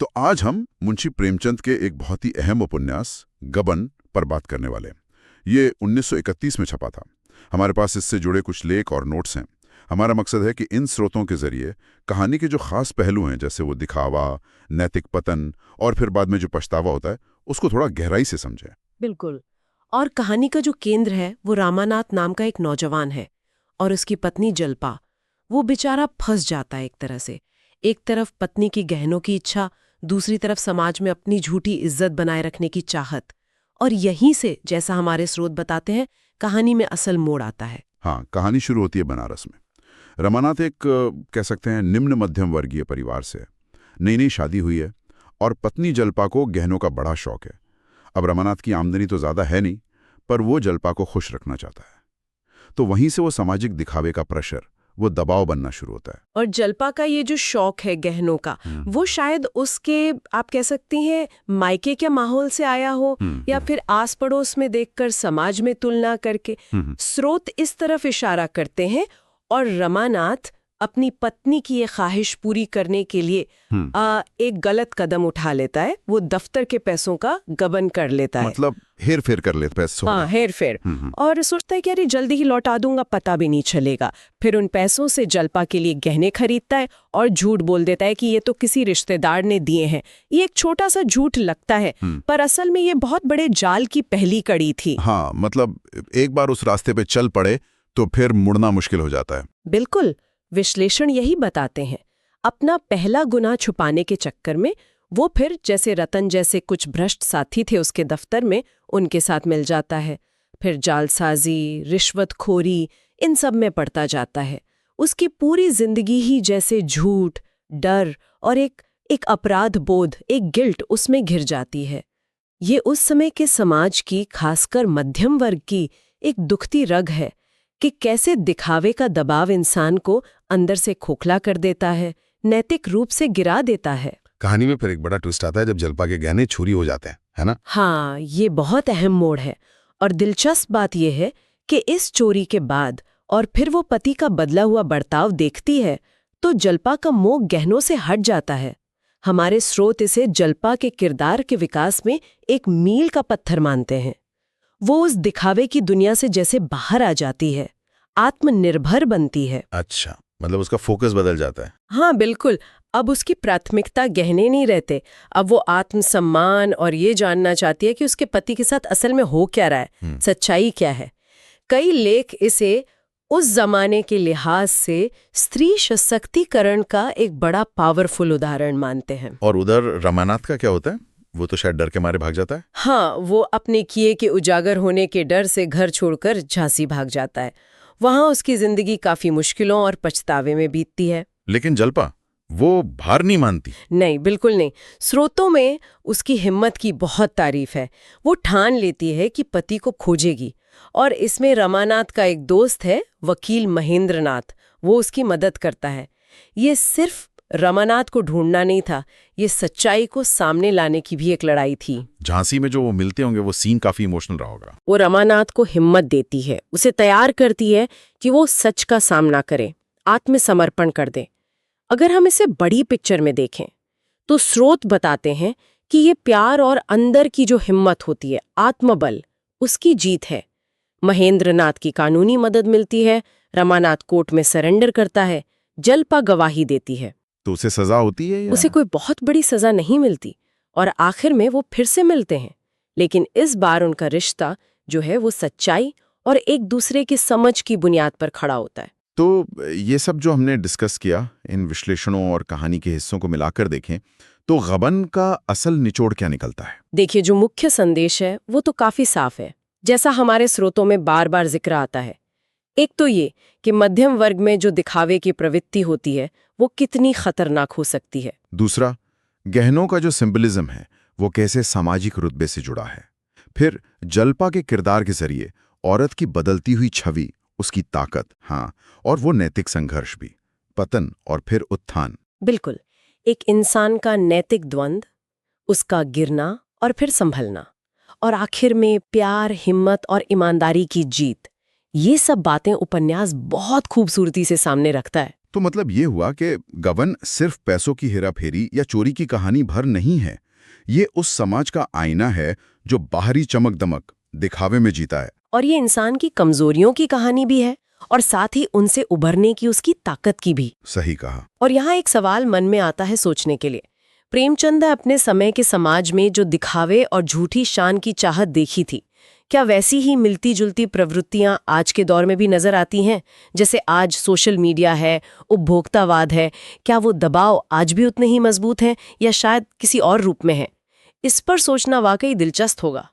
तो आज हम मुंशी प्रेमचंद के एक बहुत ही अहम उपन्यास गबन पर बात करने वाले हैं। ये 1931 में छपा था। हमारे पास इससे जुड़े कुछ लेख और नोट्स हैं। हमारा मकसद है कि इन स्रोतों के जरिए कहानी के जो खास पहलू हैं, जैसे वो दिखावा, नैतिक पतन और फिर बाद में जो पछतावा होता है, उसको थोड़ा गहराई से समझें। बिल्कुल। और कहानी का जो केंद्र है वो रामानाथ नाम का एक नौजवान है और उसकी पत्नी जल्पा। वो बेचारा फंस जाता है एक तरह से। एक तरफ पत्नी की गहनों की इच्छा, दूसरी तरफ समाज में अपनी झूठी इज्जत बनाए रखने की चाहत। और यहीं से, जैसा हमारे स्रोत बताते हैं, कहानी में असल मोड़ आता है। हाँ, कहानी शुरू होती है बनारस में। रमानाथ एक कह सकते हैं निम्न मध्यम वर्गीय परिवार से। नई नई शादी हुई है और पत्नी जल्पा को गहनों का बड़ा शौक है। अब रमानाथ की आमदनी तो ज़्यादा है नहीं, पर वो जल्पा को खुश रखना चाहता है। तो वहीं से वो सामाजिक दिखावे का प्रेशर, वो दबाव बनना शुरू होता है। और जल्पा का ये जो शौक है गहनों का, वो शायद उसके, आप कह सकती हैं, मायके के माहौल से आया हो या फिर आस पड़ोस में देखकर समाज में तुलना करके। स्रोत इस तरफ इशारा करते हैं और रमानाथ अपनी पत्नी की ये ख्वाहिश पूरी करने के लिए एक गलत कदम उठा लेता है। वो दफ्तर के पैसों का गबन कर लेता है, मतलब हेर फेर कर लेता है पैसों। हाँ, हेर फेर। और सोचता है कि अरे जल्दी ही लौटा दूंगा, पता भी नहीं चलेगा। फिर उन पैसों से जल्पा के लिए गहने खरीदता है और झूठ बोल देता है कि ये तो किसी रिश्तेदार ने दिए हैं। ये एक छोटा सा झूठ लगता है, पर असल में ये बहुत बड़े जाल की पहली कड़ी थी। हाँ, मतलब एक बार उस रास्ते पे चल पड़े तो फिर मुड़ना मुश्किल हो जाता है। बिल्कुल। विश्लेषण यही बताते हैं। अपना पहला गुनाह छुपाने के चक्कर में वो फिर, जैसे रतन जैसे कुछ भ्रष्ट साथी थे उसके दफ्तर में, उनके साथ मिल जाता है। फिर जालसाजी, रिश्वतखोरी, इन सब में पड़ता जाता है। उसकी पूरी जिंदगी ही जैसे झूठ, डर और एक अपराध बोध, एक गिल्ट उसमें घिर जाती है। ये उस समय के समाज की, खासकर मध्यम वर्ग की, एक दुखती रग है कि कैसे दिखावे का दबाव इंसान को अंदर से खोखला कर देता है, नैतिक रूप से गिरा देता है। कहानी में फिर एक बड़ा ट्विस्ट आता है जब जल्पा के गहने चोरी हो जाते हैं, है ना? हाँ, ये बहुत अहम मोड़ है। और दिलचस्प बात यह है कि इस चोरी के बाद और फिर वो पति का बदला हुआ बर्ताव देखती है तो जल्पा का मोह गहनों से हट जाता है। हमारे स्रोत इसे जल्पा के किरदार के विकास में एक मील का पत्थर मानते हैं। वो उस दिखावे की दुनिया से जैसे बाहर आ जाती है, आत्मनिर्भर बनती है। अच्छा, मतलब उसका फोकस बदल जाता है। हाँ, बिल्कुल। अब उसकी प्राथमिकता गहने नहीं रहते। अब वो आत्मसम्मान और ये जानना चाहती है कि उसके पति के साथ असल में हो क्या रहा है, सच्चाई क्या है। कई लेख इसे उस जमाने के लिहाज से स्त्री सशक्तिकरण का एक बड़ा पावरफुल उदाहरण मानते हैं। और उधर रमानाथ का क्या होता है? वो तो शायद डर के मारे भाग जाता है। हाँ, वो अपने किए के उजागर होने के डर से घर छोड़कर झांसी भाग जाता है। वहां उसकी जिंदगी काफी मुश्किलों और पछतावे में बीतती है। लेकिन जल्पा वो भार नहीं मानती। नहीं, बिल्कुल नहीं। स्रोतों में उसकी हिम्मत की बहुत तारीफ है। वो ठान लेती है कि पति को खोजेगी। और इसमें रमानाथ का एक दोस्त है, वकील महेंद्रनाथ, वो उसकी मदद करता है। ये सिर्फ रमानाथ को ढूंढना नहीं था, ये सच्चाई को सामने लाने की भी एक लड़ाई थी। झांसी में जो वो मिलते होंगे वो सीन काफी इमोशनल रहा होगा। वो रमानाथ को हिम्मत देती है, उसे तैयार करती है कि वो सच का सामना करे, आत्मसमर्पण कर दे। अगर हम इसे बड़ी पिक्चर में देखें तो स्रोत बताते हैं कि ये प्यार और अंदर की जो हिम्मत होती है, आत्मबल, उसकी जीत है। महेंद्रनाथ की कानूनी मदद मिलती है, रमानाथ कोर्ट में सरेंडर करता है, जल्पा गवाही देती है। तो उसे सजा होती है या? उसे कोई बहुत बड़ी सजा नहीं मिलती और आखिर में वो फिर से मिलते हैं। लेकिन इस बार उनका रिश्ता जो है वो सच्चाई और एक दूसरे की समझ की बुनियाद पर खड़ा होता है। तो ये सब जो हमने डिस्कस किया, इन विश्लेषणों और कहानी के हिस्सों को मिलाकर देखें तो गबन का असल निचोड़ क्या निकलता है? देखिए, जो मुख्य संदेश है वो तो काफी साफ है, जैसा हमारे स्रोतों में बार बार जिक्र आता है। एक तो ये कि मध्यम वर्ग में जो दिखावे की प्रवृत्ति होती है वो कितनी खतरनाक हो सकती है। दूसरा, गहनों का जो सिंबलिज्म है वो कैसे सामाजिक रुतबे से जुड़ा है। फिर जल्पा के किरदार के जरिए औरत की बदलती हुई छवि, उसकी ताकत, हाँ, और वो नैतिक संघर्ष भी, पतन और फिर उत्थान। बिल्कुल, एक इंसान का नैतिक द्वंद्व, उसका गिरना और फिर संभलना, और आखिर में प्यार, हिम्मत और ईमानदारी की जीत। ये सब बातें उपन्यास बहुत खूबसूरती से सामने रखता है। तो मतलब ये हुआ कि गबन सिर्फ पैसों की हेराफेरी या चोरी की कहानी भर नहीं है। ये उस समाज का आईना है जो बाहरी चमक दमक दिखावे में जीता है। और ये इंसान की कमजोरियों की कहानी भी है, और साथ ही उनसे उभरने की उसकी ताकत की भी। सही कहा। और यहाँ एक सवाल मन में आता है सोचने के लिए। प्रेमचंद ने अपने समय के समाज में जो दिखावे और झूठी शान की चाहत देखी थी, क्या वैसी ही मिलती जुलती प्रवृत्तियां आज के दौर में भी नजर आती हैं? जैसे आज सोशल मीडिया है, उपभोक्तावाद है, क्या वो दबाव आज भी उतने ही मजबूत हैं या शायद किसी और रूप में है? इस पर सोचना वाकई दिलचस्प होगा।